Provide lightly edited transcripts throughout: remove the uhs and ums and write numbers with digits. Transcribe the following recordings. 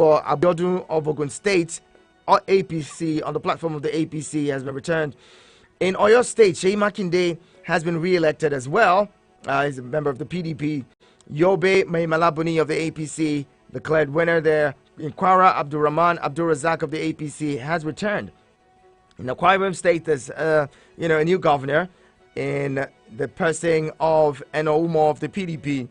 for Abiodun of Ogun State, APC, on the platform of the APC has been returned. In Oyo State, Sheyi Makinde has been re-elected as well. He's a member of the PDP. Yobe Malabuni of the APC declared winner there. In Kwara, Abdurrahman Abdurrazak of the APC has returned. In Akwa Ibom State, there's a new governor in the person of Eno Umo of the PDP.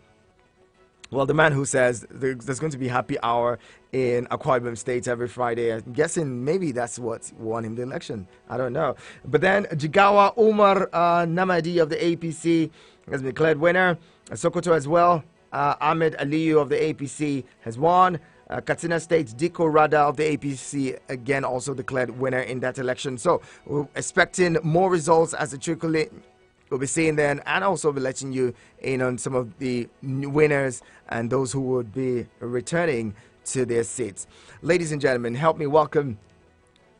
Well, the man who says there's going to be happy hour in Akwa Ibom State every Friday. I'm guessing maybe that's what won him the election. I don't know. But then Jigawa Umar Namadi of the APC has been declared winner. Sokoto as well. Ahmed Aliyu of the APC has won. Katsina State, Diko Rada of the APC again also declared winner in that election. So we're expecting more results as the trickle in. We'll be seeing then, and also be letting you in on some of the winners and those who would be returning to their seats. Ladies and gentlemen, help me welcome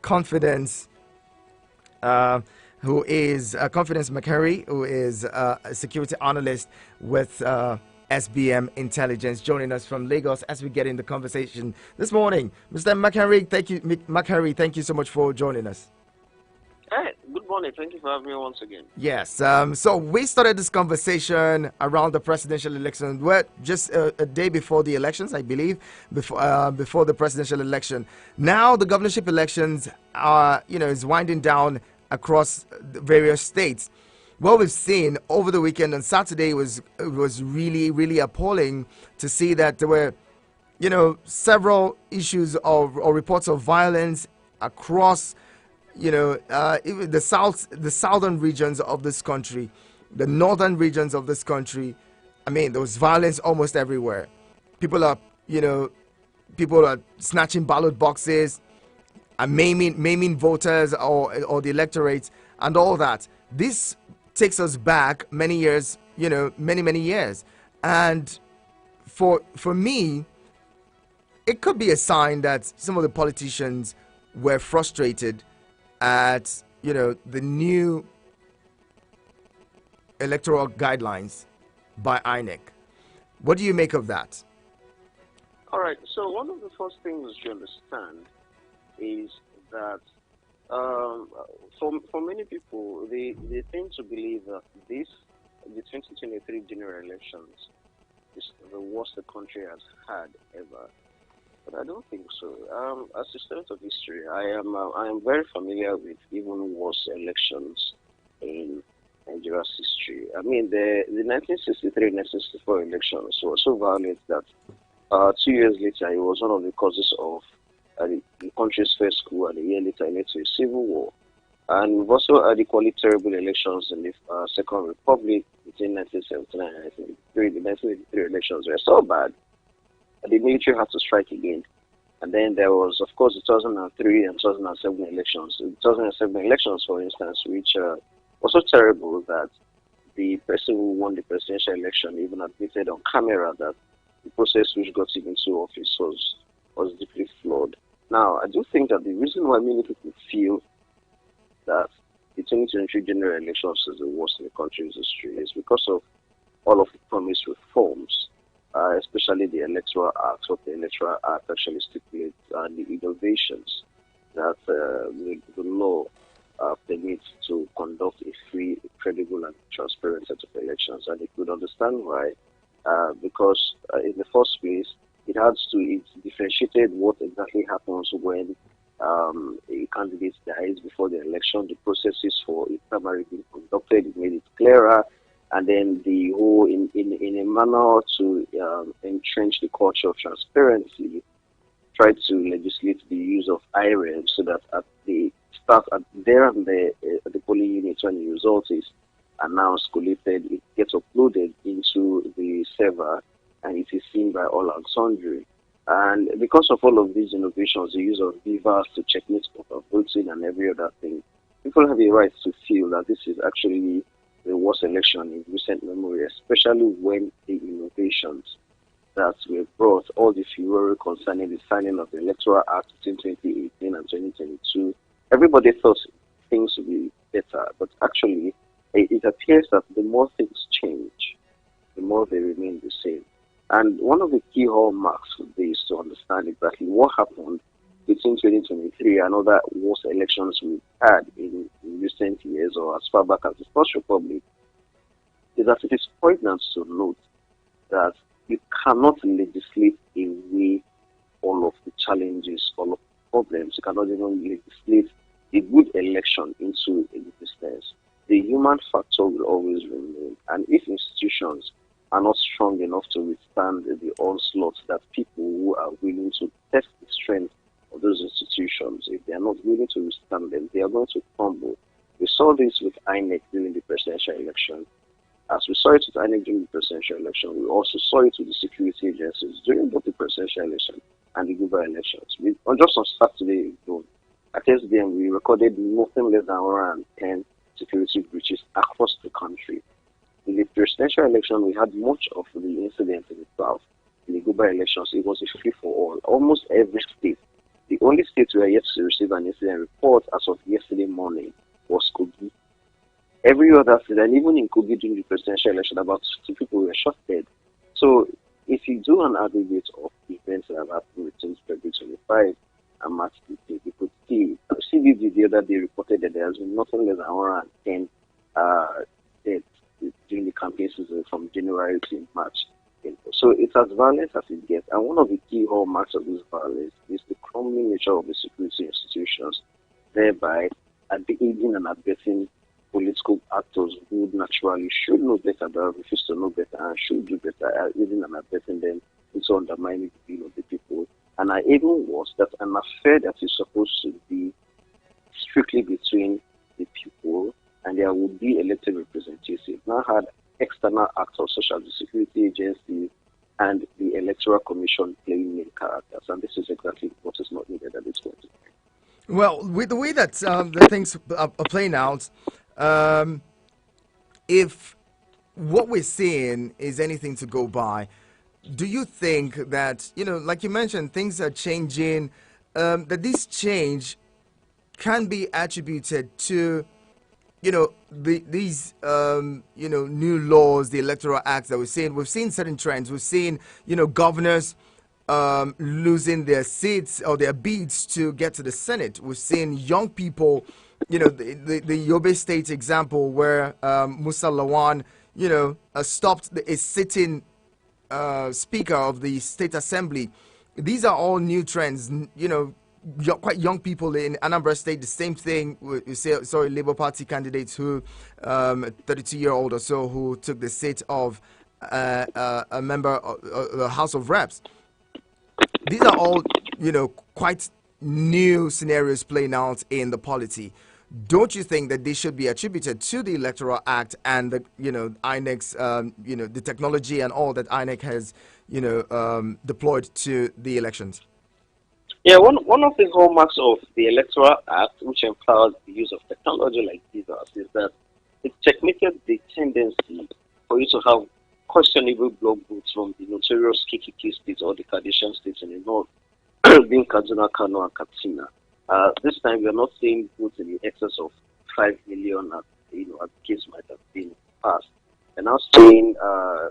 Confidence, who is Confidence McCurry, who is a security analyst with SBM Intelligence, joining us from Lagos as we get in the conversation this morning. Mr. McCurry, thank you so much for joining us. Hey, good morning. Thank you for having me once again. Yes. So we started this conversation around the presidential election. We're just a day before the elections, I believe, before the presidential election. Now the governorship elections are, is winding down across the various states. What we've seen over the weekend on Saturday was really, really appalling to see that there were, several issues or reports of violence across the southern regions of this country, the northern regions of this country. I mean, there was violence almost everywhere. People are snatching ballot boxes and maiming voters or the electorate and all that. This takes us back many years, many years. And for me, it could be a sign that some of the politicians were frustrated at the new electoral guidelines by INEC. What do you make of that? All right. So one of the first things you understand is that for many people, they tend to believe that the 2023 general elections is the worst the country has had ever. But I don't think so. As a student of history, I am very familiar with even worse elections in Nigeria's history. I mean, the 1963-1964 elections were so violent that 2 years later, it was one of the causes of the country's first coup, and a year later, it led to a civil war. And we've also had equally terrible elections in the Second Republic between 1979 and 1983. The 1983 elections were so bad. The military had to strike again. And then there was, of course, the 2003 and 2007 elections. The 2007 elections, for instance, which were so terrible that the person who won the presidential election even admitted on camera that the process which got him into office was deeply flawed. Now, I do think that the reason why many people feel that the 2023 general elections is the worst in the country's history is because of all of the promised reforms. Especially the Electoral Act, what the Electoral Act actually stipulates, and the innovations that the law permits to conduct a free, credible, and transparent set of elections. And you could understand why, because in the first place, it differentiated what exactly happens when a candidate dies before the election, the processes for a primary being conducted, it made it clearer. And then the whole, in a manner to entrench the culture of transparency, tried to legislate the use of IREV so that at the start, there and the polling unit, when the result is announced, collated, it gets uploaded into the server and it is seen by all and sundry. And because of all of these innovations, the use of beavers to checkmate voting and every other thing, people have a right to feel that this is actually the worst election in recent memory, especially when the innovations that were brought, all the furor concerning the signing of the Electoral Act between 2018 and 2022, everybody thought things would be better, but actually it appears that the more things change, the more they remain the same. And one of the key hallmarks of this to understand exactly what happened between 2023 and other worst elections we've had in recent years or as far back as the First Republic is that it is poignant to note that you cannot legislate away all of the challenges, all of the problems. You cannot even legislate a good election into existence. The human factor will always remain. And if institutions are not strong enough to withstand the onslaught that people who are willing to test the strength of those institutions, if they are not willing to withstand them, they are going to crumble. We saw this with INEC during the presidential election. As we saw it with INEC during the presidential election, we also saw it with the security agencies during both the presidential election and the Guber elections. Just on Saturday alone, at SDM, we recorded nothing less than 110 security breaches across the country. In the presidential election, we had much of the incidents in the south. In the Guber elections, it was a free-for-all. Almost every state. The only state we are yet to receive an incident report as of yesterday morning was Kogi. Every other state, and even in Kogi during the presidential election, about 50 people were shot dead. So if you do an aggregate of events that have happened between February 25 and March 15, you could see, CBD the other day reported that there has been nothing less than 110 deaths during the campaign season from January to March. So it's as violent as it gets. And one of the key hallmarks of this violence is the crumbling nature of the security institutions, thereby aiding and abetting political actors who naturally should know better but refuse to know better and should do better, aiding and abetting them into undermining the will of the people. And even worse, that an affair that is supposed to be strictly between the people and there would be elected representatives now had external actors such as the security agencies and the electoral commission playing main characters, and this is exactly what is not needed at this point. Well, with the way that the things are playing out, if what we're seeing is anything to go by, do you think that, like you mentioned, things are changing, that this change can be attributed to, these, new laws, the electoral acts that we're seeing? We've seen certain trends. We've seen, governors losing their seats or their bids to get to the Senate. We've seen young people, the Yobe State example where Musa Lawan, stopped a sitting speaker of the state assembly. These are all new trends, quite young people in Anambra State. The same thing. We saw a Labour Party candidate who, 32-year-old or so, who took the seat of a member of the House of Reps. These are all, quite new scenarios playing out in the polity. Don't you think that they should be attributed to the Electoral Act and the, INEC's, the technology and all that INEC has, deployed to the elections? Yeah, one of the hallmarks of the Electoral Act, which empowers the use of technology like this, is that it checkmated the tendency for you to have questionable block votes from the notorious KKK states or the Kadishan states in the north, being Kaduna, Kano, and Katsina. This time we are not seeing votes in the excess of 5 million, as the case might have been in the past. And now seeing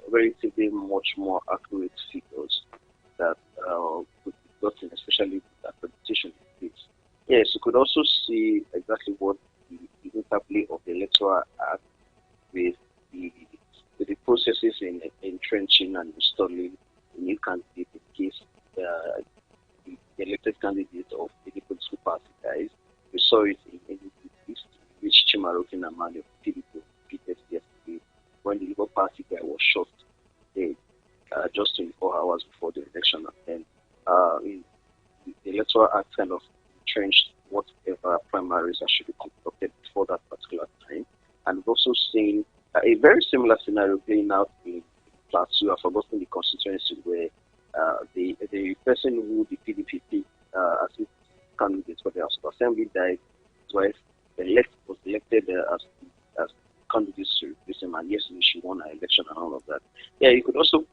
relatively much more accurate figures that could be gotten, especially with accreditation in place. Yes, you could also see exactly what the interplay of the Electoral Act with the processes in entrenching and installing a new candidate in case the elected candidate of the political party dies. We saw it in which Chimaroke Namani of PDP repeated yesterday when the Labour Party guy was shot dead just 24 hours before the election. And then the Electoral Act kind of entrenched whatever primaries that should be conducted before that particular time. And we've also seen a very similar scenario playing out in Plateau. I've forgotten the constituency where the person who the PDP picked as his candidate for the House of Assembly died. His wife was elected as candidate to replace him, and yesterday she won an election and all of that. Yeah, you could also,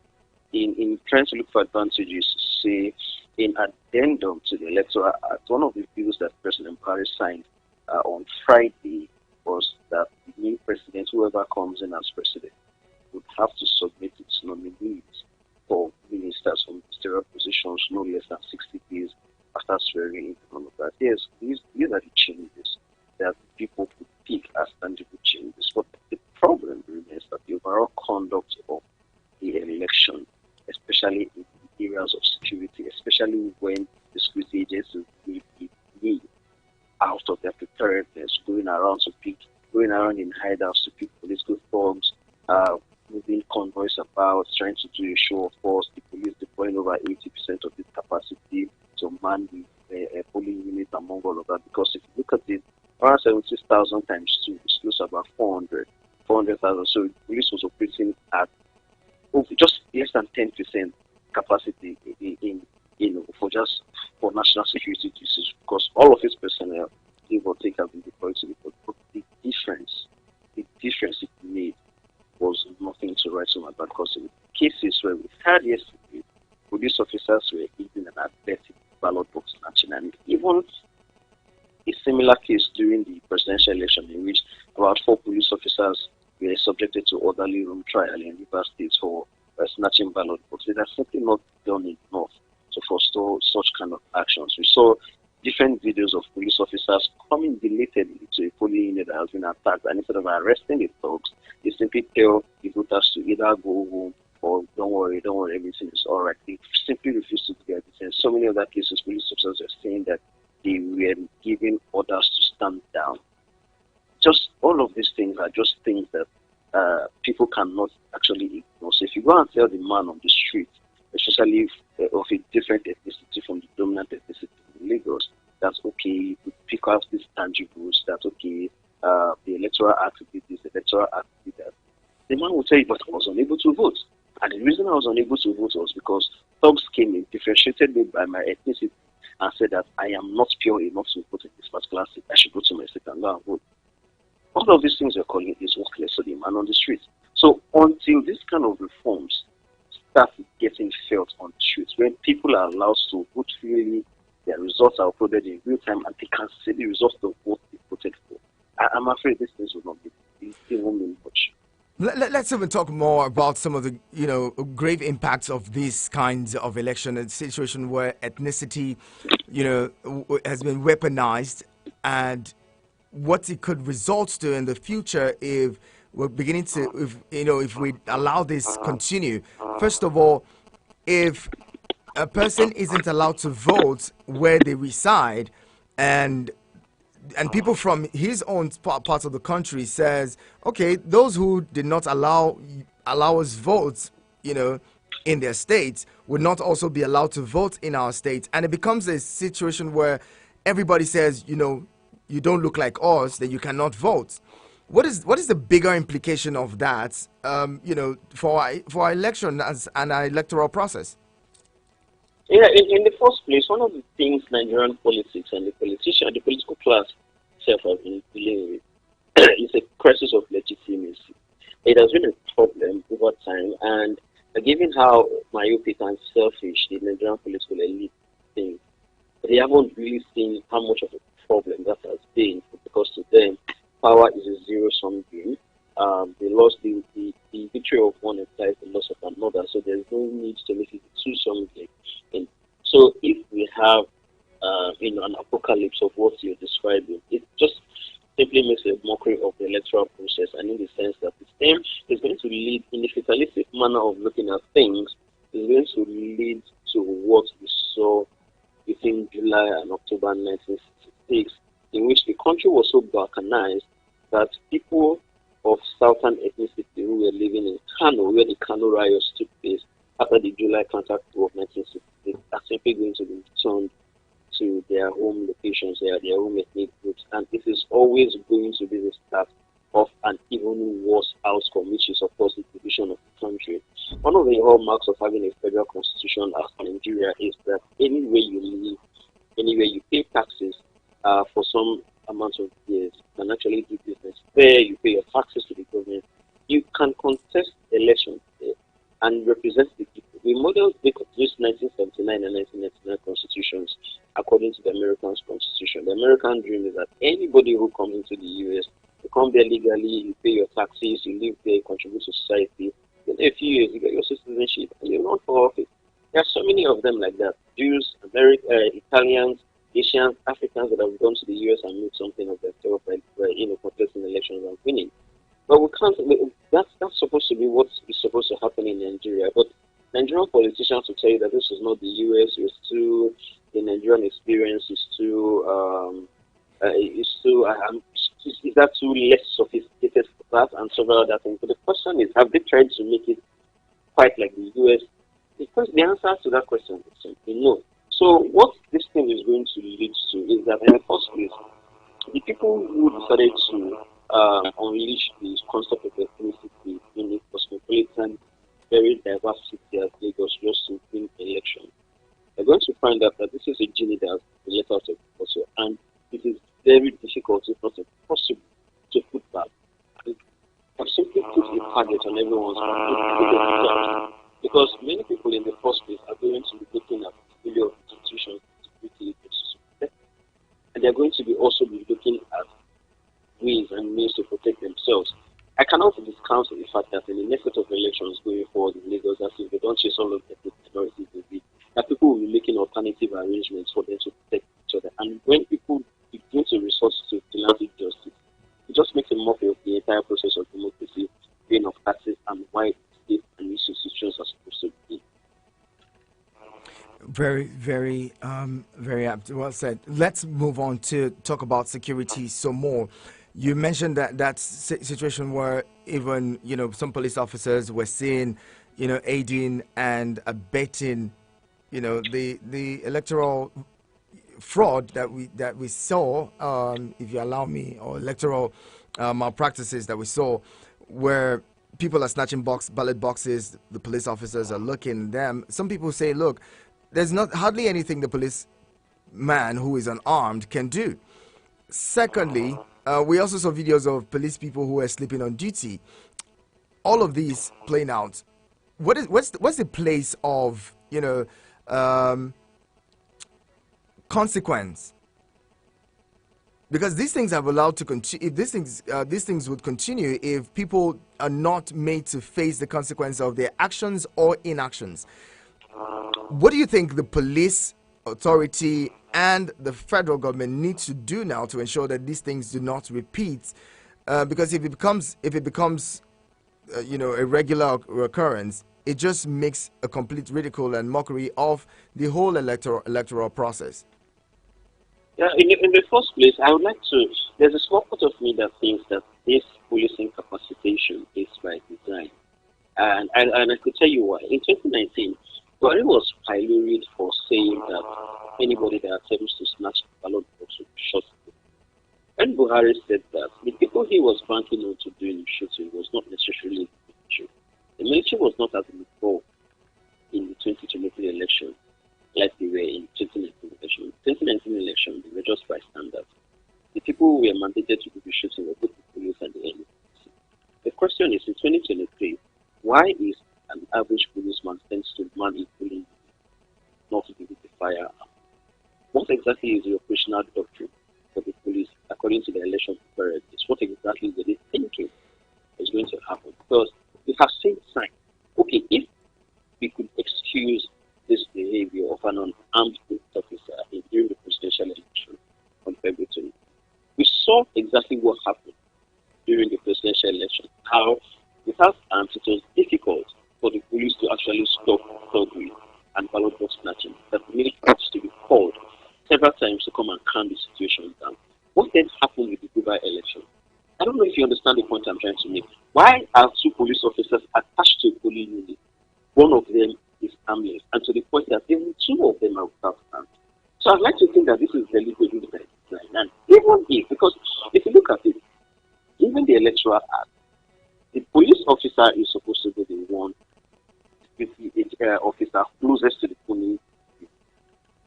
in trying to look for advantages, say in addendum to the Electoral Act, one of the bills that President Buhari signed on Friday was that the new president, whoever comes in as president, would have to submit its nominees for ministers from ministerial positions no less than 60 days after swearing in and all of that. Yes, these are the changes that people could pick as tangible changes. But the problem remains that the overall conduct of the election, especially in areas of security, especially when the security agencies will be out of their preparedness, going around in hideouts to pick political thugs, moving convoys about, trying to do a show of force, the police deploying over 80% of its capacity to man the polling unit among all of that. Because if you look at it, around 76,000 times 2 is close to about 400,000. So the police was operating at just less than 10% capacity in for national security issues, because all of its personnel, give or take, have been deployed to the front. But the difference it made was nothing to write home about, because in cases where we had yesterday, police officers were even an athletic ballot box snatching, and even a similar case during the presidential election in which about 4 police officers were subjected to orderly room trial in Rivers State for snatching ballot boxes. They are simply not done enough to forestall such kind of actions. We saw different videos of police officers coming belatedly to a polling unit that has been attacked, and instead of arresting the thugs, they simply tell the voters to either go home or don't worry, everything is all right. They simply refuse to do that. In so many other cases, police officers are saying that they were given orders to stand down. Just all of these things are just things that people cannot actually ignore. So if you go and tell the man on the street, especially of a different ethnicity from the dominant ethnicity in Lagos, that's okay, you could pick out these tangibles, that's okay, the electoral act did this, the electoral act did that. The man will tell you, but I was unable to vote. And the reason I was unable to vote was because thugs came in, differentiated me by my ethnicity, and said that I am not pure enough to vote in this particular state. I should go to my state and go and vote. All of these things you're calling is worthless to the man on the street. So until this kind of reforms start getting felt on the streets, when people are allowed to vote freely, their results are uploaded in real time, and they can see the results of what they voted for, I'm afraid these things will not be. It won't mean much. Let's even talk more about some of the grave impacts of these kinds of election, a situation where ethnicity has been weaponized, and what it could result to in the future if we're beginning to if we allow this continue. First of all, if a person isn't allowed to vote where they reside, and people from his own parts of the country says, okay, those who did not allow us votes, in their states would not also be allowed to vote in our states, and it becomes a situation where everybody says, you don't look like us, then you cannot vote. What is the bigger implication of that, for our election as an electoral process? Yeah, in the first place, one of the things Nigerian politics and the political class itself have been dealing with is a crisis of legitimacy. It has been a problem over time, and given how myopic and selfish the Nigerian political elite think, they haven't really seen how much of a problem that has been, because to them, power is a zero-sum game. They lost the victory of one implies the loss of another, so there's no need to make it a two-sum game. And so if we have an apocalypse of what you're describing, it just simply makes a mockery of the electoral process, and in the sense that the same is going to lead, in a fatalistic manner of looking at things, is going to lead to what we saw between July and October 1966, in which the country was so balkanized that people of southern ethnicity who were living in Kano, where the Kano riots took place after the July counter coup of 1966, are simply going to be returned to their home locations, their home ethnic groups, and it is always going to be the start of an even worse outcome, which is, of course, the division of the country. One of the hallmarks of having a federal constitution as Nigeria is that anywhere you live, anywhere you pay taxes for some amount of years, you can actually do business there, you pay your taxes to the government, you can contest elections there and represent the people. We modeled this 1979 and 1999 constitutions according to the American constitution. The American dream is that anybody who comes into the US, you come there legally, you pay your taxes, you live there, you contribute to society. In a few years, you get your citizenship and you run for office. There are so many of them like that. Jews, Italians, Asians, Africans that have gone to the US and made something of themselves by contesting elections and winning. But we can't. That's supposed to be what is supposed to happen in Nigeria. But Nigerian politicians will tell you that this is not the US. The Nigerian experience is too. Is that too less sophisticated for that and several other things? But the question is, have they tried to make it quite like the US? Because the answer to that question is simply no. So what this thing is going to lead to is that in the first place, the people who decided to unleash the concept of ethnicity in a cosmopolitan, very diverse city as Lagos just to win election, they're going to find out that this is a genie that has been let out of the bottle, and it is very difficult, if not impossible, to put back. And have simply put a target on everyone's back, because many people in the first place are going to be looking at the failure of institutions, security agencies, and they're going to be also be looking at ways and means to protect themselves. I cannot discount the fact that in the next set of elections going forward in Lagos, that if they don't chase all of the minorities, that people will be making alternative arrangements for them to protect each other. And when people begin to resort to vigilante justice, it just makes a mockery of the entire process of democracy, paying of taxes, and why state and institutions are supposed to be. Very, very, very apt. Well said. Let's move on to talk about security some more. You mentioned that situation where even some police officers were seen, aiding and abetting, the electoral fraud that we saw, if you allow me, or electoral malpractices that we saw, where people are snatching ballot boxes, the police officers are looking at them. Some people say, look, there's not hardly anything the police man who is unarmed can do. Secondly, we also saw videos of police people who were sleeping on duty. All of these playing out. What's the place of consequence? Because these things have allowed to continue. If these things would continue if people are not made to face the consequence of their actions or inactions. What do you think the police authority and the federal government need to do now to ensure that these things do not repeat? Because if it becomes a regular occurrence, it just makes a complete ridicule and mockery of the whole electoral process. Yeah, in the first place, I would like to. There's a small part of me that thinks that this policing capacitation is by design, and I could tell you why. In 2019, Buhari was pilloried for saying that anybody that attempts to snatch the ballot box will be shot. When Buhari said that, the people he was banking on to doing the shooting was not necessarily the military. The military was not as involved in the 2023 election like they were in 2019 election. 2019 election, they were just bystanders. The people who were mandated to do the shooting were both the police and the enemy. The question is, in 2023, why is an average policeman sent to man a polling not to be with the firearm? What exactly is the operational doctrine for the police according to the election preparedness? What exactly were they thinking is going to happen? Because we have seen signs. Okay, if we could excuse this behavior of an unarmed police officer during the presidential election on February 20, we saw exactly what happened during the presidential election. How, without arms, it was difficult for the police to actually stop thuggery and ballot box snatching. That the military had to be called several times to come and calm the situation down. What then happened with the Guber election? I don't know if you understand the point I'm trying to make. Why are two police officers attached to a polling unit? One of them is harmless, and to the point that even two of them are without arms. So I'd like to think that this is deliberately by design. And even if, because if you look at it, even the Electoral Act, the police officer is supposed to be the one, with the officer closest to the polling.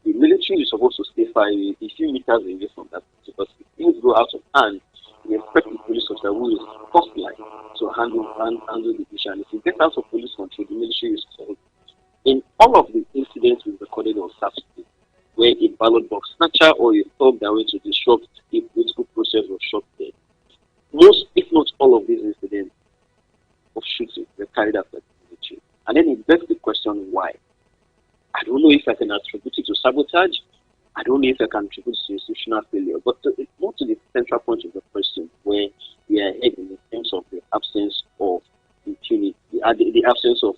The military is supposed to stay far away, a few meters away from that, because if things go out of hand, we expect the police officer who is first line to handle the issue. And if it gets out of police control, the military is called. In all of the incidents we recorded on Saturday, where a ballot box snatcher or a thug that went to disrupt a political process was shot dead, most, if not all of these incidents of shooting were carried out by the military. And then it begs the question, why? I don't know if I can attribute it to sabotage. I don't know if I can attribute it to institutional failure. But it's not to the central point of the question where we are heading in terms of the absence of impunity, the absence of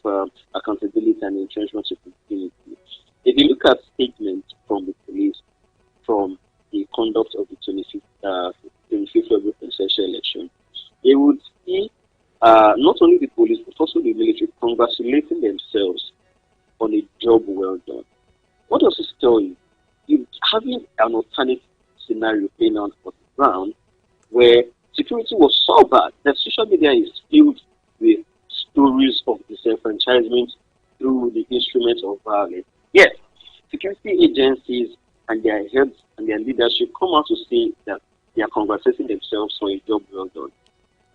accountability and entrenchment of impunity. If you look at statements from the police from the conduct of the 25th February presidential election, they would see not only the police but also the military congratulating themselves on a job well done. What does this tell you? You having an alternate scenario playing out for the ground where security was so bad that social media is filled with stories of disenfranchisement through the instruments of violence. Yes, security agencies and their heads and their leadership come out to say that they are congratulating themselves for a job well done.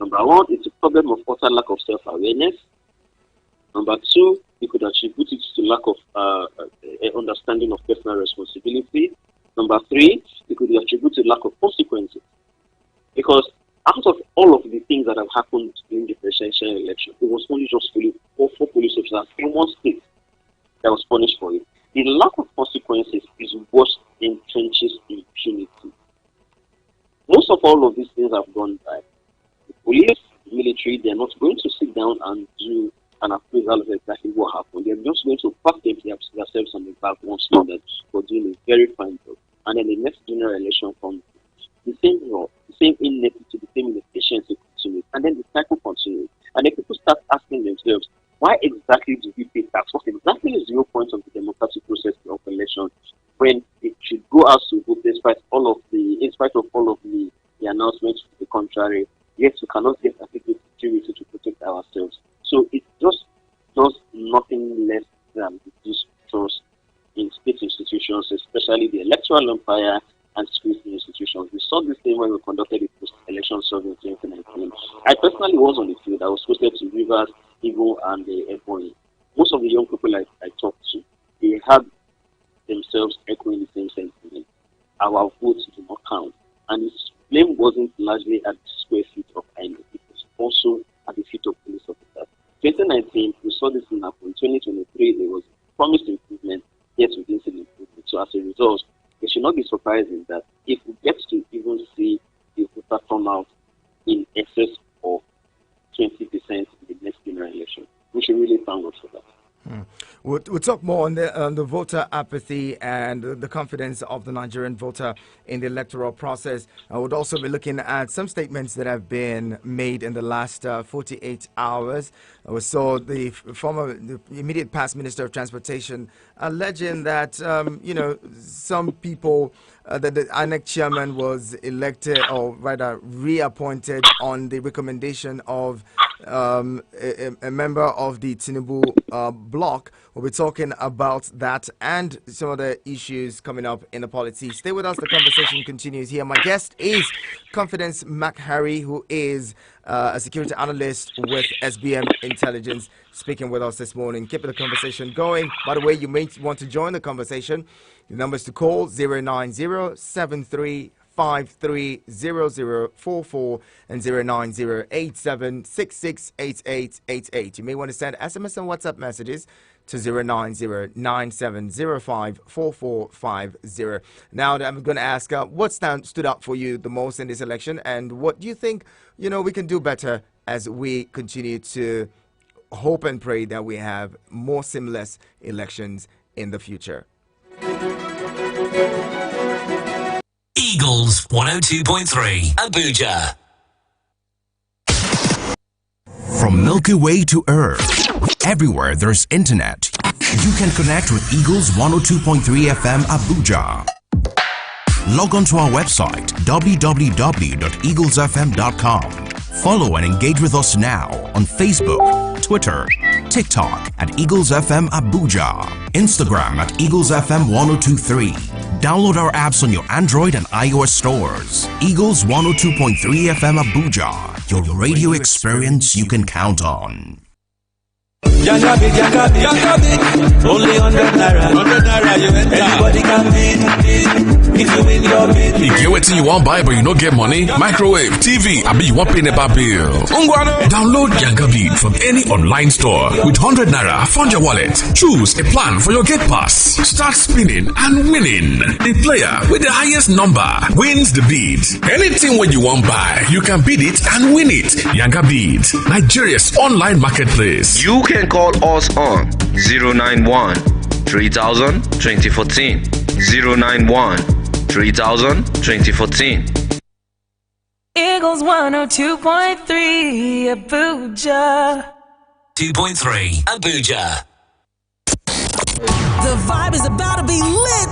Number one, it's a problem of utter lack of self-awareness. Number two, you could attribute it to lack of understanding of personal responsibility. Number three, you could attribute to lack of consequences. Because out of all of the things that have happened in the presidential election, it was only just four police officers in one state that was punished for it. The lack of consequences is what entrenches impunity. Most of all of these things have gone by. The police, the military, they're not going to sit down and do an appraisal of exactly what happened. They're just going to pat themselves on the back once more that for doing a very fine job. And then the next general election comes. The same law, the same ineptitude, the same inefficiency continues. And then the cycle continues. And then people start asking themselves, why exactly do we pay tax? What exactly is the whole point of the democratic process of election when it should go out to vote in spite of all of the announcements to the contrary, yet we cannot get adequate security to protect ourselves. So it just does nothing less than reduce trust in state institutions, especially the electoral umpire and security institutions. We saw this thing when we conducted the post-election survey in 2019. I personally was on the field. I was posted to Rivers, Igbo, and Ebonyi. Most of the young people I talked to, they had themselves echoing the same sentiment. Our votes do not count. And this blame wasn't largely at the square feet of INEC. It was also at the feet of police officers. 2019, we saw this thing happen. 2023, there was promised improvement, yet we didn't see the improvement. So as a result, it should not be surprising that if we get to even see the voter turnout in excess of 20% in the next general election, we should really thank God for that. We'll talk more on the voter apathy and the confidence of the Nigerian voter in the electoral process. I would also be looking at some statements that have been made in the last 48 hours. We saw the immediate past Minister of Transportation alleging that, some people, that the INEC chairman was elected or rather reappointed on the recommendation of a member of the Tinubu bloc. We'll be talking about that and some other issues coming up in the polity. Stay with us. The conversation continues here. My guest is Confidence McHarry, who is a security analyst with SBM Intelligence, speaking with us this morning. Keeping the conversation going. By the way, you may want to join the conversation. The numbers to call 090-7353-0044 and 090-8766-8888. You may want to send SMS and WhatsApp messages to 090-9705-4450. Now I'm going to ask what stood out for you the most in this election, and what do you think we can do better as we continue to hope and pray that we have more seamless elections in the future. Eagles 102.3 Abuja. From Milky Way to Earth, everywhere there's internet, you can connect with Eagles 102.3 FM Abuja. Log on to our website www.eaglesfm.com. Follow and engage with us now on Facebook, Twitter, TikTok at Eagles FM Abuja, Instagram at Eagles FM 1023. Download our apps on your Android and iOS stores. Eagles 102.3 FM Abuja, your radio experience you can count on. Only 100 naira, you enter. Anybody can win. If you win your bid, You get what you want buy, but you don't get money. Microwave, TV, I mean you want pay never bill. Download Yanga from any online store. With 100 naira, fund your wallet. Choose a plan for your Get Pass. Start spinning and winning. The player with the highest number wins the bid. Anything when you want buy, you can bid it and win it. Yanga Bid, Nigeria's online marketplace. You can call us on 091 3000 2014. 091 3000 2014. Eagles 102.3 Abuja. 2.3 Abuja. The vibe is about to be lit.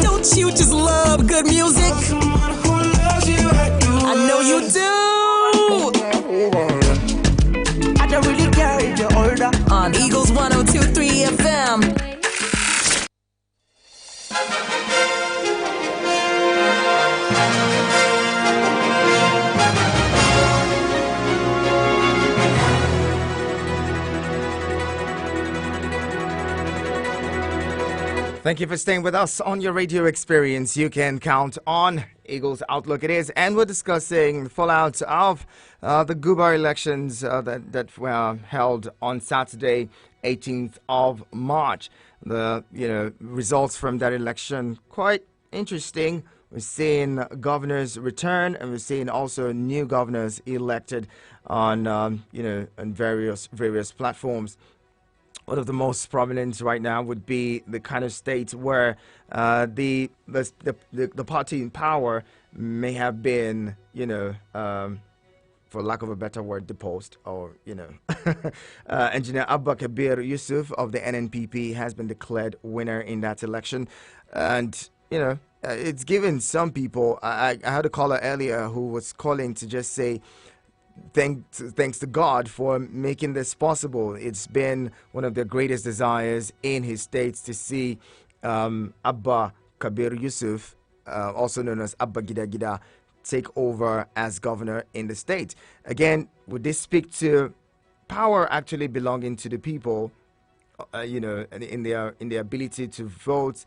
Don't you just love good music? I know you do. I don't really care if you're older. On Eagles 102.3 FM. Thank you for staying with us on your radio experience. You can count on Eagles Outlook. It is, and we're discussing the fallout of the Guber elections that were held on Saturday, 18th of March. The results from that election quite interesting. We're seeing governors return, and we're seeing also new governors elected on on various platforms. One of the most prominent right now would be the kind of state where the party in power may have been, for lack of a better word, deposed, or Engineer Abba Kabir Yusuf of the NNPP has been declared winner in that election, and it's given some people. I had a caller earlier who was calling to just say, thanks to God for making this possible. It's been one of the greatest desires in his states to see Abba Kabir Yusuf, also known as Abba Gida Gida, take over as governor in the state. Again, would this speak to power actually belonging to the people, in their ability to vote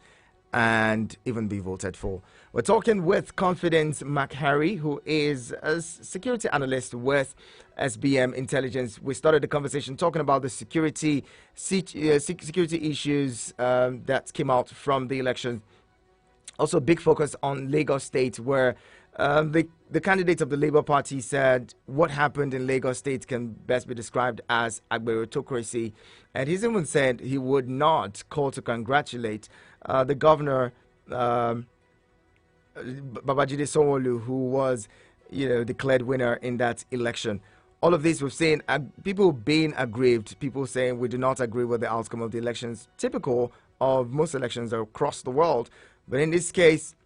and even be voted for? We're talking with Confidence McHarry, who is a security analyst with SBM Intelligence. We started the conversation talking about the security issues that came out from the election. Also, big focus on Lagos State, where the candidate of the Labour Party said what happened in Lagos State can best be described as agberitocracy. And he's even said he would not call to congratulate the governor, Babajide Sanwo-Olu, who was, declared winner in that election. All of this, we've seen people being aggrieved, people saying we do not agree with the outcome of the elections, typical of most elections across the world. But in this case,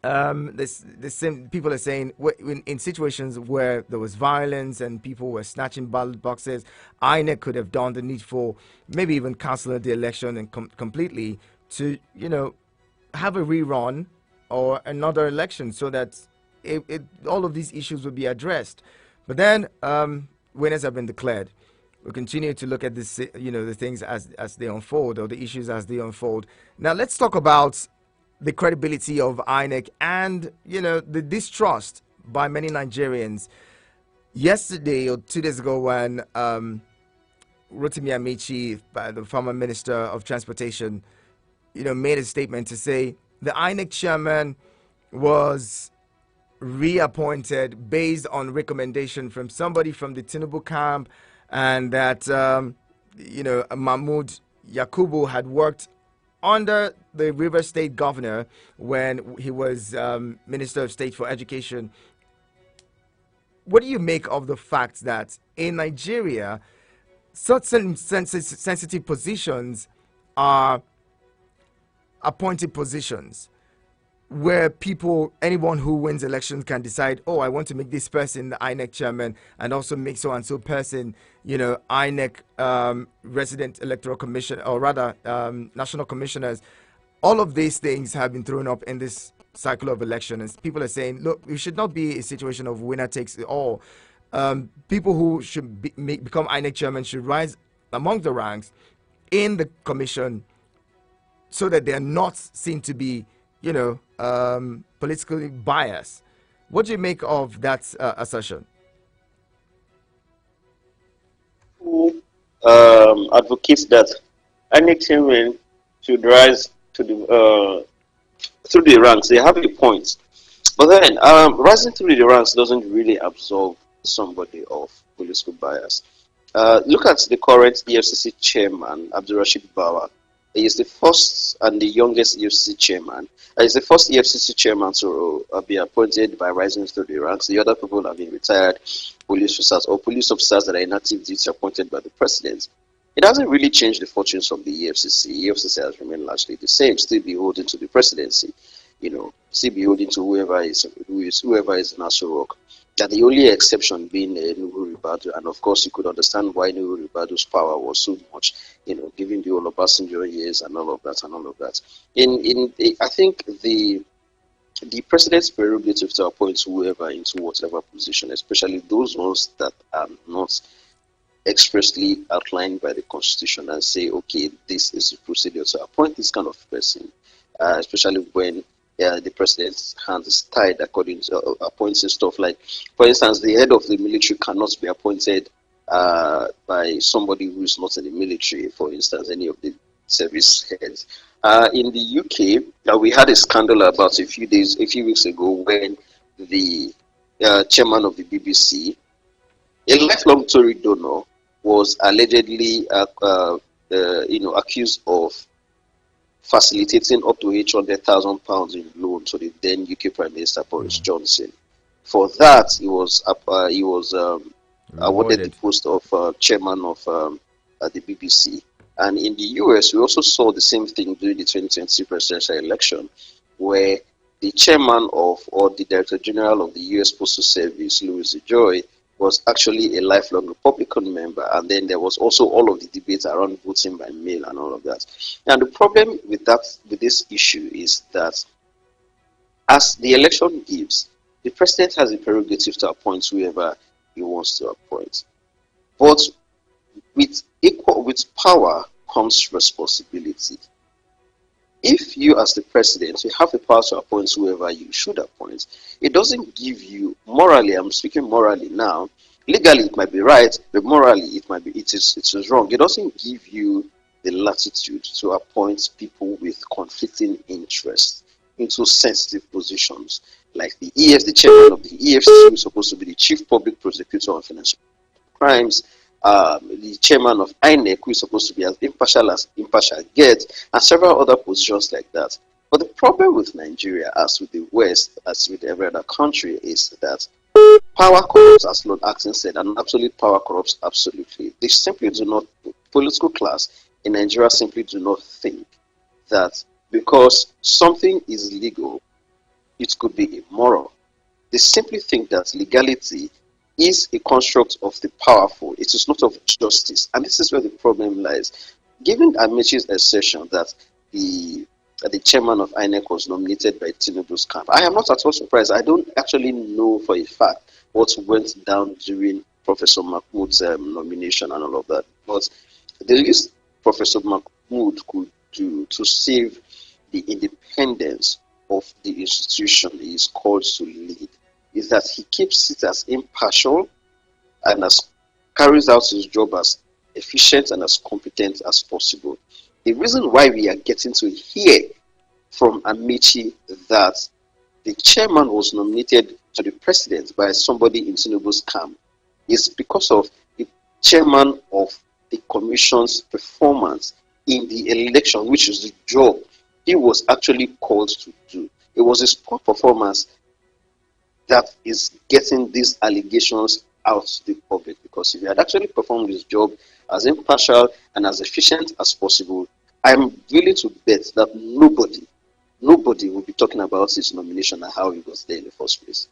people are saying in situations where there was violence and people were snatching ballot boxes, INEC could have done the needful, maybe even cancel the election and completely to, have a rerun or another election so that all of these issues would be addressed. But then winners have been declared. We'll continue to look at this, the things as they unfold, or the issues as they unfold. Now let's talk about the credibility of INEC and, the distrust by many Nigerians. Yesterday or 2 days ago, when Rotimi Amici, the former Minister of Transportation, made a statement to say the INEC chairman was reappointed based on recommendation from somebody from the Tinubu camp, and that, Mahmoud Yakubu had worked under the River State governor when he was Minister of State for Education. What do you make of the fact that in Nigeria, such sensitive positions are appointed positions where anyone who wins elections can decide, oh, I want to make this person the INEC chairman, and also make so and so person, INEC resident electoral commission, or rather national commissioners. All of these things have been thrown up in this cycle of election, and people are saying, look, it should not be a situation of winner takes it all. People who should become INEC chairman should rise among the ranks in the commission so that they're not seen to be, politically biased. What do you make of that assertion? Who advocates that any team should rise to the through the ranks? They have a point, but then rising through the ranks doesn't really absolve somebody of political bias. Look at the current EFCC chairman, Abdurrashid Bawa. He is the first and the youngest EFCC chairman. He's the first EFCC chairman to be appointed by rising through the ranks. The other people have been retired police officers or police officers that are in active duty appointed by the president. It hasn't really changed the fortunes of the EFCC. EFCC has remained largely the same, still beholden to the presidency, still beholden to whoever is in Aso Rock. That the only exception being Nuhu Ribadu, and of course you could understand why Nuhu Ribadu's power was so much, given the Olubasanjo years and all of that and all of that. I think the president's prerogative to appoint whoever into whatever position, especially those ones that are not expressly outlined by the constitution, and say, okay, this is the procedure to appoint this kind of person, especially when the president's hands is tied according to appointing stuff like, for instance, the head of the military cannot be appointed by somebody who is not in the military, for instance, any of the service heads. In the UK, we had a scandal about a few weeks ago when the chairman of the BBC, a lifelong Tory donor, was allegedly accused of facilitating up to £800,000 in loan to the then UK Prime Minister Boris Johnson. For that, he was awarded the post of chairman of the BBC. And in the US, we also saw the same thing during the 2020 presidential election, where the chairman or the Director General of the US Postal Service, Louis Joy, was actually a lifelong Republican member, and then there was also all of the debate around voting by mail and all of that. And the problem with this issue is that as the election gives, the president has the prerogative to appoint whoever he wants to appoint. But with power comes responsibility. If you, as the president, you have the power to appoint whoever you should appoint, it doesn't give you morally. I'm speaking morally now. Legally, it might be right, but morally, it is wrong. It doesn't give you the latitude to appoint people with conflicting interests into sensitive positions, like the chairman of the EFCC, who is supposed to be the chief public prosecutor on financial crimes. The chairman of INEC, who is supposed to be as impartial gets, and several other positions like that. But the problem with Nigeria, as with the West, as with every other country, is that power corrupts, as Lord Acton said, and absolute power corrupts absolutely. They simply do not, political class in Nigeria simply do not think that because something is legal, it could be immoral. They simply think that legality is a construct of the powerful. It is not of justice. And this is where the problem lies. Given Amaechi's assertion that the chairman of INEC was nominated by Tinubu's camp, I am not at all surprised. I don't actually know for a fact what went down during Professor Mahmoud's nomination and all of that. But the least Professor Mahmoud could do to save the independence of the institution he is called to lead is that he keeps it as impartial and carries out his job as efficient and as competent as possible. The reason why we are getting to hear from Amaechi that the chairman was nominated to the president by somebody in Tinubu's camp is because of the chairman of the commission's performance in the election, which is the job he was actually called to do. It was his poor performance that is getting these allegations out to the public, because if he had actually performed his job as impartial and as efficient as possible, I'm willing to bet that nobody will be talking about his nomination and how he was there in the first place.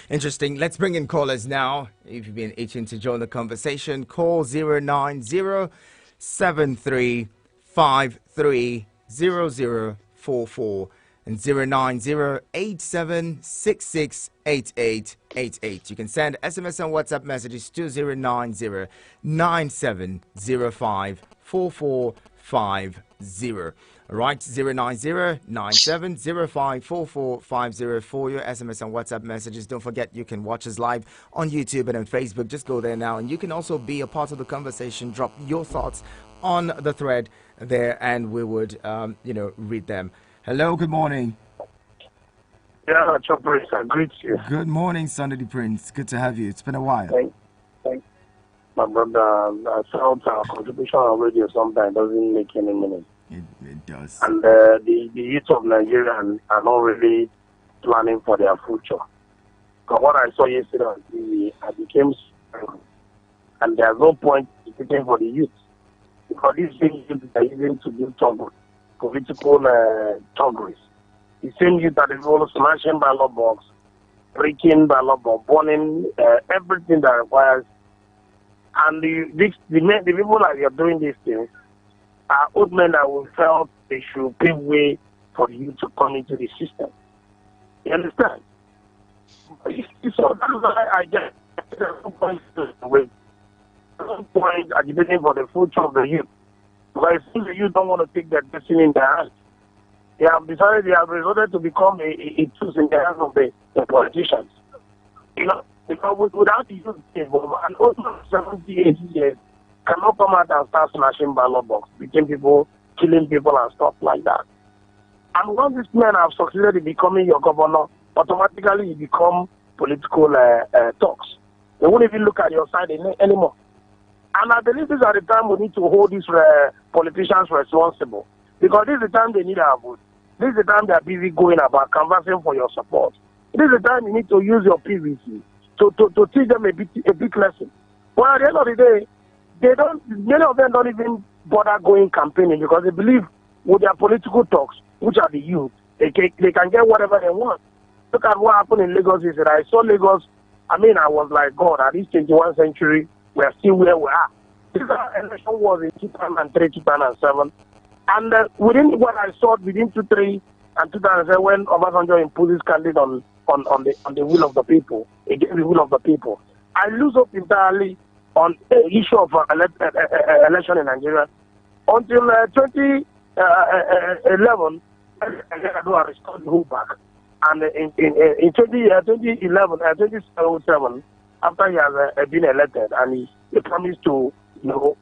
Interesting. Let's bring in callers now. If you've been itching to join the conversation, call 090-7353-0044. and 090-8766-8888. You can send SMS and WhatsApp messages to 090-9705-4450. All right, 090-9705-4450 for your SMS and WhatsApp messages. Don't forget, you can watch us live on YouTube and on Facebook. Just go there now, and you can also be a part of the conversation. Drop your thoughts on the thread there, and we would, read them. Hello, good morning. Yeah, Chopper, I greet you. Good morning, Sunday the Prince. Good to have you. It's been a while. Thank my brother. I felt our contribution on radio sometimes doesn't make any meaning. It does. And the youth of Nigeria are not really planning for their future. Because what I saw yesterday on TV, I became and there's no point in speaking for the youth. Because these things are using to do political toggeries. The same youth that is all smashing ballot box, breaking ballot box, burning everything that requires. And the people that are doing these things are old men that will felt they should pave way for you to come into the system. You understand? So that's why I get no point agitating for the future of the youth. Because it seems the youth don't want to take their destiny in their hands. They have decided they have resorted to become a tools in the hands of the politicians. You know, because without the youth involved, an old man of 70, 80 years cannot come out and start smashing ballot box, beating people, killing people and stuff like that. And once these men have succeeded in becoming your governor, automatically you become political talks. They won't even look at your side anymore. And I believe this is the time we need to hold these politicians responsible. Because this is the time they need our vote. This is the time they are busy going about canvassing for your support. This is the time you need to use your PVC to teach them a big lesson. But at the end of the day, many of them don't even bother going campaigning because they believe with their political talks, which are the youth, they can get whatever they want. Look at what happened in Lagos yesterday. I saw Lagos, I was like, God, at this 21st century, we are still where we are. This election was in 2003, 2007. And within what I saw within 2003 and 2007, when Obasanjo imposed his candidate on the will of the people, against the will of the people, I lose up entirely on the issue of election in Nigeria until 2011. I restored the whole back, and in 2007, after he has been elected, and he promised to go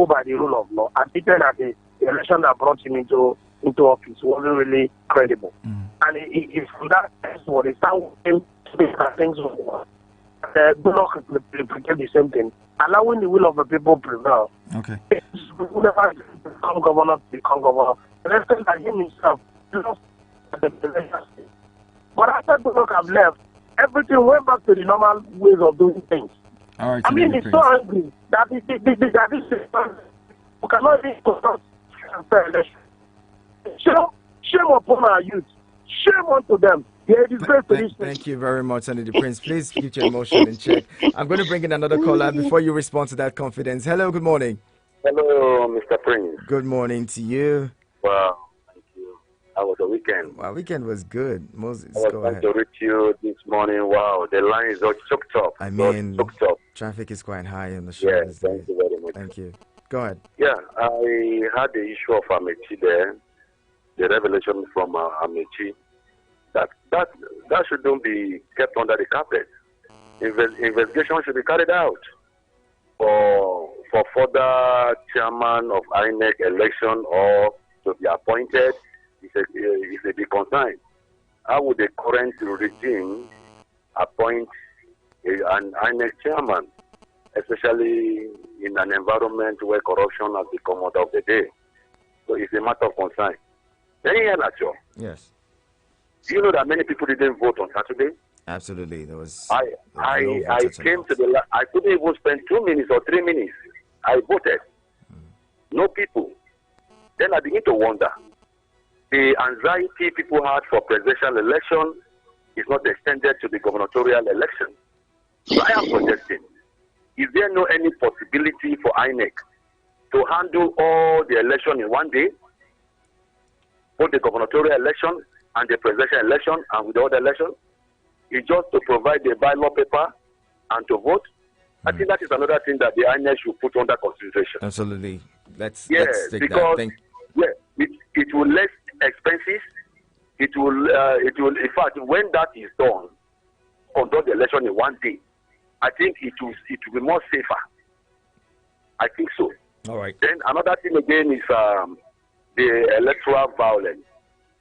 by the rule of law, admitted that the election that brought him into office wasn't really credible, and he from that what he started working to make things over. Bullock replicated the same thing, allowing the will of the people prevail. Okay. Whoever become governor, become governor. The rest of him himself lost the election. But after Bullock have left, everything went back to the normal ways of doing things. All right, it's so angry that this we cannot even conduct a fair election. Shame upon our youth. Shame unto them. Thank you very much, Sunday the Prince. Please keep your emotion in check. I'm going to bring in another caller before you respond to that confidence. Hello, good morning. Hello, Mr. Prince. Good morning to you. Wow, thank you. How was the weekend? Wow, weekend was good. Moses, I was go trying ahead. to reach you this morning. Wow, the line is all choked up. Choked up. Traffic is quite high on the show. Yes, thank you very much. Thank you. Go ahead. Yeah, I had the issue of Amechi there, the revelation from Amechi. That shouldn't be kept under the carpet. Investigation should be carried out for further chairman of INEC election or to be appointed. It's a big concern. How would the current regime appoint an INEC chairman, especially in an environment where corruption has become order of the day? So it's a matter of concern. Yes. Do you know that many people didn't vote on Saturday? Absolutely. There was. I came to the. I couldn't even spend 2 minutes or 3 minutes. I voted. No people. Then I begin to wonder. The anxiety people had for presidential election is not extended to the gubernatorial election. So I am suggesting: is there no any possibility for INEC to handle all the election in one day? Both the gubernatorial election and the presidential election and with the other election. It's just to provide the bylaw paper and to vote. I think that is another thing that the INEC should put under consideration. Absolutely. Let's take because that. It will less expenses. It will in fact, when that is done, conduct the election in one day, I think it will be more safer. I think so. All right. Then another thing again is the electoral violence.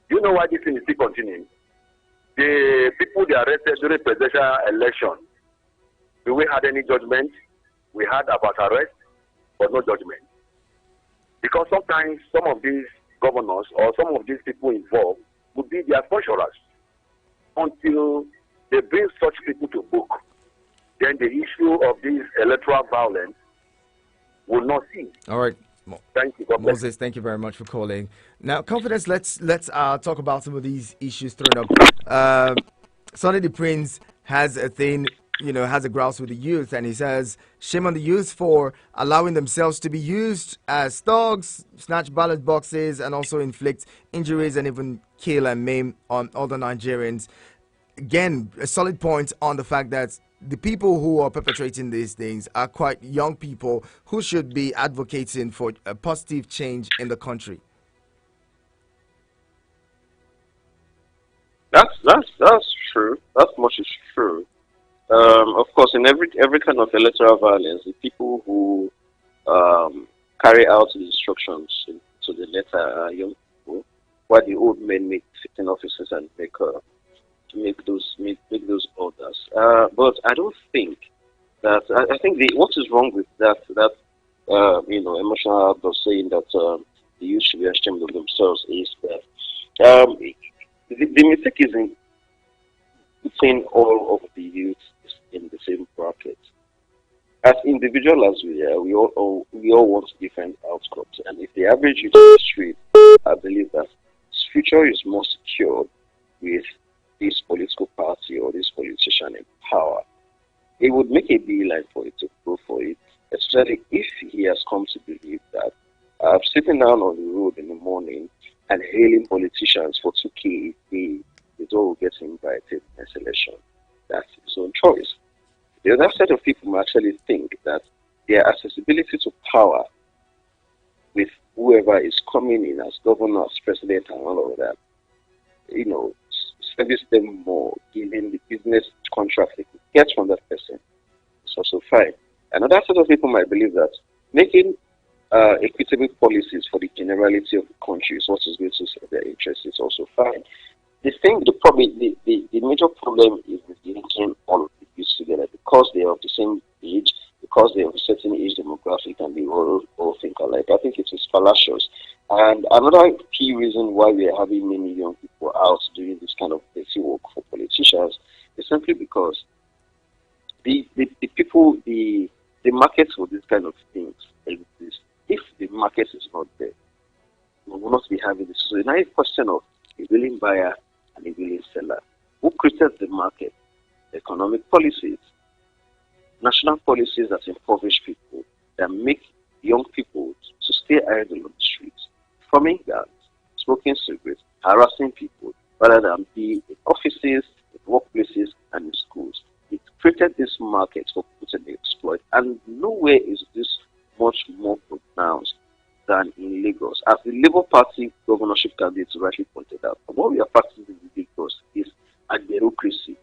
You know why this thing is still continuing? The people they arrested during presidential election, do we had any judgment? We had about arrest, but no judgment. Because sometimes some of these governors or some of these people involved would be their sponsors until they bring such people to book. Then the issue of this electoral violence will not cease. All right. Thank you, God bless. Moses, thank you very much for calling. Now, Confidence, let's talk about some of these issues thrown up. Sonny the Prince has a thing, has a grouse with the youth, and he says, shame on the youth for allowing themselves to be used as thugs, snatch ballot boxes, and also inflict injuries and even kill and maim on other Nigerians. Again, a solid point on the fact that the people who are perpetrating these things are quite young people who should be advocating for a positive change in the country. That's true. That much is true. Of course, in every kind of electoral violence, the people who carry out the instructions to the letter are young people, while the old men make sitting officers and make those orders. But I don't think that. I think what is wrong with that emotional outburst saying that the youth should be ashamed of themselves is that the mistake is in putting all of the youth in the same bracket. As individual as we are, we all want different outcomes. And if the average youth on the street, I believe that future is more secure with this political party or this politician in power, it would make a beeline for it to go for it, especially if he has come to believe that sitting down on the road in the morning and hailing politicians for 2K a day is all gets invited in selection. That's his own choice. The other set of people actually think that their accessibility to power with whoever is coming in as governor, as president, and all of that, service them more, given the business contract they could get from that person. It's also fine. Another set of people might believe that making equitable policies for the generality of the country is what is going to serve their interests. Is also fine. The major problem is linking all of the youths together because they are of the same age, because they have a certain age demographic, and they all think alike. I think it is fallacious. And another key reason why we are having many young people out doing this kind of basic work for politicians is simply because the market for this kind of things exists. If the market is not there, we will not be having this. So it's not a question of a willing buyer and a willing seller. Who created the market? Economic policies, national policies that impoverish people, that make young people to stay idle on the streets, forming gangs, smoking cigarettes, harassing people, rather than be in offices, in workplaces, and in schools. It created this market for people to exploit, and nowhere is this much more pronounced than in Lagos. As the Labour Party governorship candidates rightly pointed out, what we are practicing in Lagos is a bureaucracy,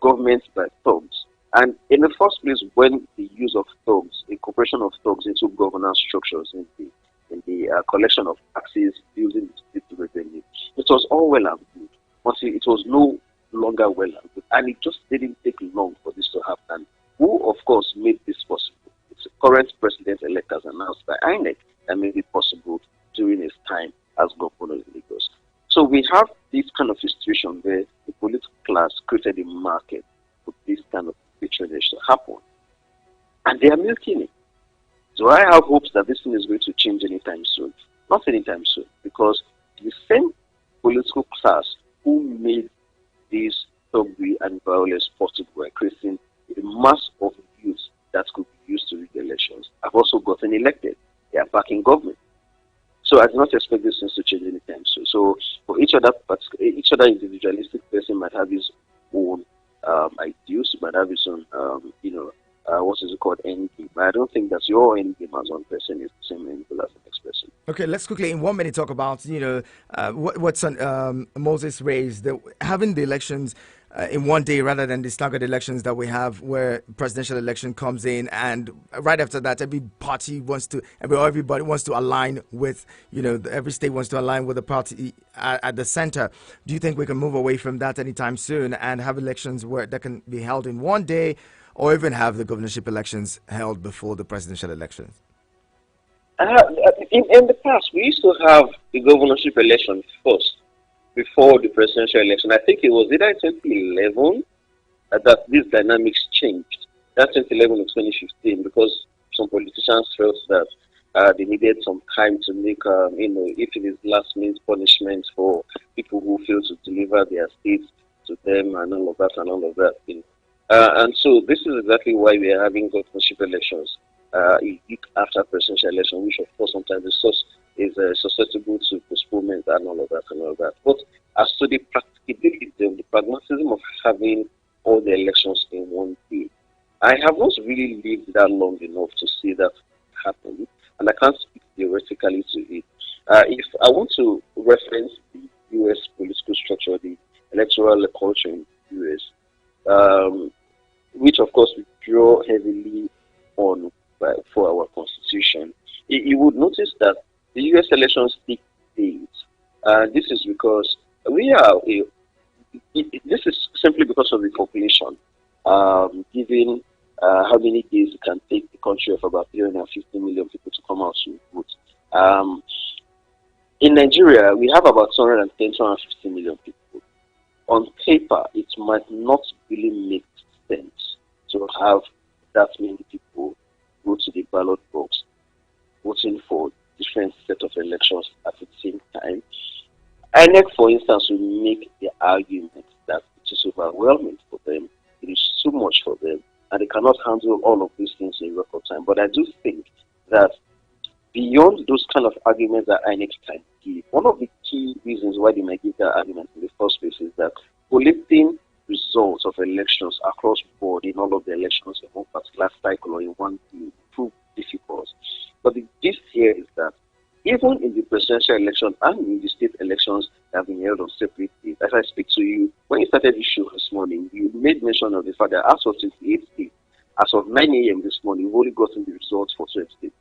government by thugs. And in the first place, when the use of thugs, incorporation of thugs into governance structures in the collection of taxes, using the state revenue, it was all well and good. But it was no longer well and good. And it just didn't take long for this to happen. Who, of course, made this possible? It's the current president-elect as announced by INEC that made it possible during his time as governor in Lagos. So we have this kind of situation where the political class created a market for this kind of patronage to happen. And they are milking it. So I have hopes that this thing is going to change anytime soon. Not anytime soon, because the same political class who made this thuggery and violence possible by creating a mass of youth that could be used to rig elections have also gotten elected. They are backing government. So I do not expect these things to change anytime soon. So for each other individualistic person might have his own ideals, might have his own, what is it called, end game. But I don't think that your end game as one person is the same end goal as the next person. Okay, let's quickly in 1 minute talk about what's on Moses raised, having the elections in one day rather than the staggered elections that we have, where presidential election comes in and right after that everybody wants to align with every state wants to align with the party at the center. Do you think we can move away from that anytime soon and have elections where that can be held in one day, or even have the governorship elections held before the presidential elections? In the past, we used to have the governorship election first before the presidential election. I think it was either in 2011 that these dynamics changed. That's 2011 or 2015, because some politicians felt that they needed some time to make, if it is last minute punishment for people who fail to deliver their states to them and all of that. And so this is exactly why we are having governorship elections a week after presidential election, which of course sometimes is susceptible to postponement and all of that. But as to the practicability, the pragmatism of having all the elections in one day, I have not really lived that long enough to see that happen, and I can't speak theoretically to it. If I want to reference the U.S. political structure, the electoral culture in the U.S., which of course we draw heavily on for our constitution, you would notice that the U.S. elections take days. This is because this is simply because of the population, given how many days it can take the country of about 350 million people to come out to vote. In Nigeria, we have about 210, 250 million people. On paper, it might not really make sense to have that many people go to the ballot box voting for different set of elections at the same time. INEC, for instance, will make the argument that it is overwhelming for them, it is too much for them, and they cannot handle all of these things in record time. But I do think that beyond those kind of arguments that INEC can give, one of the key reasons why they might give that argument in the first place is that collecting results of elections across board in all of the elections in one particular cycle or in one day prove difficult. But the gist here is that even in the presidential election and in the state elections that have been held on separate days, as I speak to you, when you started this show this morning, you made mention of the fact that as of 28 states, as of 9 a.m. this morning, we've only gotten the results for 12 states.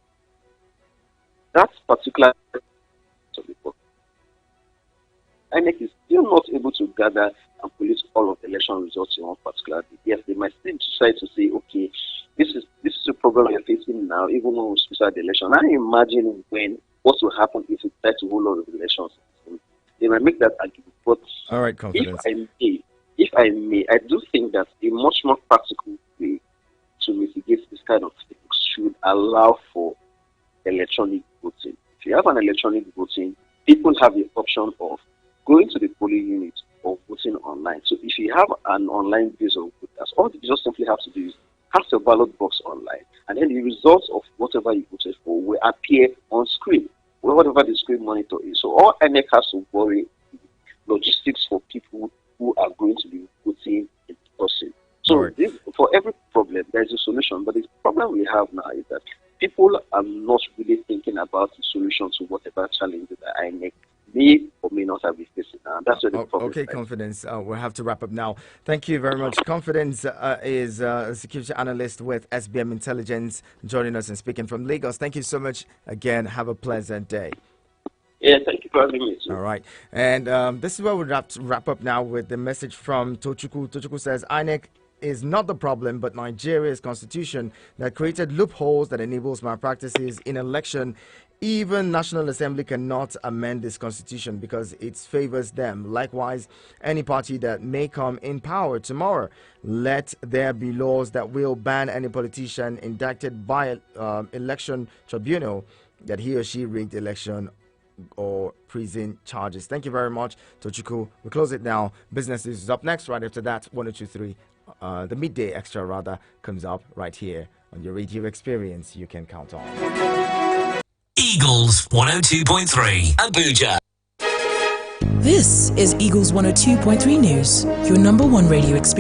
That particular INEC is still not able to gather and police all of the election results in one particular day. Yes, they might still decide to say, okay, this is a problem you're facing now, even when we start the election. I imagine what will happen if we decide to hold all of the elections. They might make that argument. But all right, confidence. If I may, I do think that a much more practical way to mitigate this kind of things should allow for electronic voting. If you have an electronic voting, people have the option of going to the polling unit or voting online. So if you have an online base of voters, all you just simply have to do is cast your ballot box online, and then the results of whatever you voted for will appear on screen, whatever the screen monitor is. So all INEC has to worry logistics for people who are going to be voting in person. So for every problem, there's a solution. But the problem we have now is that people are not really thinking about the solution to whatever challenge that INEC may or may not have been facing. That's what the problem is. Okay, Confidence. We'll have to wrap up now. Thank you very much. Confidence is a security analyst with SBM Intelligence, joining us and speaking from Lagos. Thank you so much again. Have a pleasant day. Yeah, thank you for having me. All right. And this is where we'll wrap up now with the message from Tochukwu. Tochukwu says, INEC is not the problem, but Nigeria's constitution that created loopholes that enables malpractices in election. Even National Assembly cannot amend this constitution because it favors them. Likewise, any party that may come in power tomorrow, let there be laws that will ban any politician indicted by election tribunal that he or she rigged election or prison charges. Thank you very much, Tochukwu. We close it now. Business is up next. Right after that, 1023. The midday extra rather comes up right here on your radio experience you can count on. Eagles 102.3 Abuja. This is Eagles 102.3 News, your number one radio experience.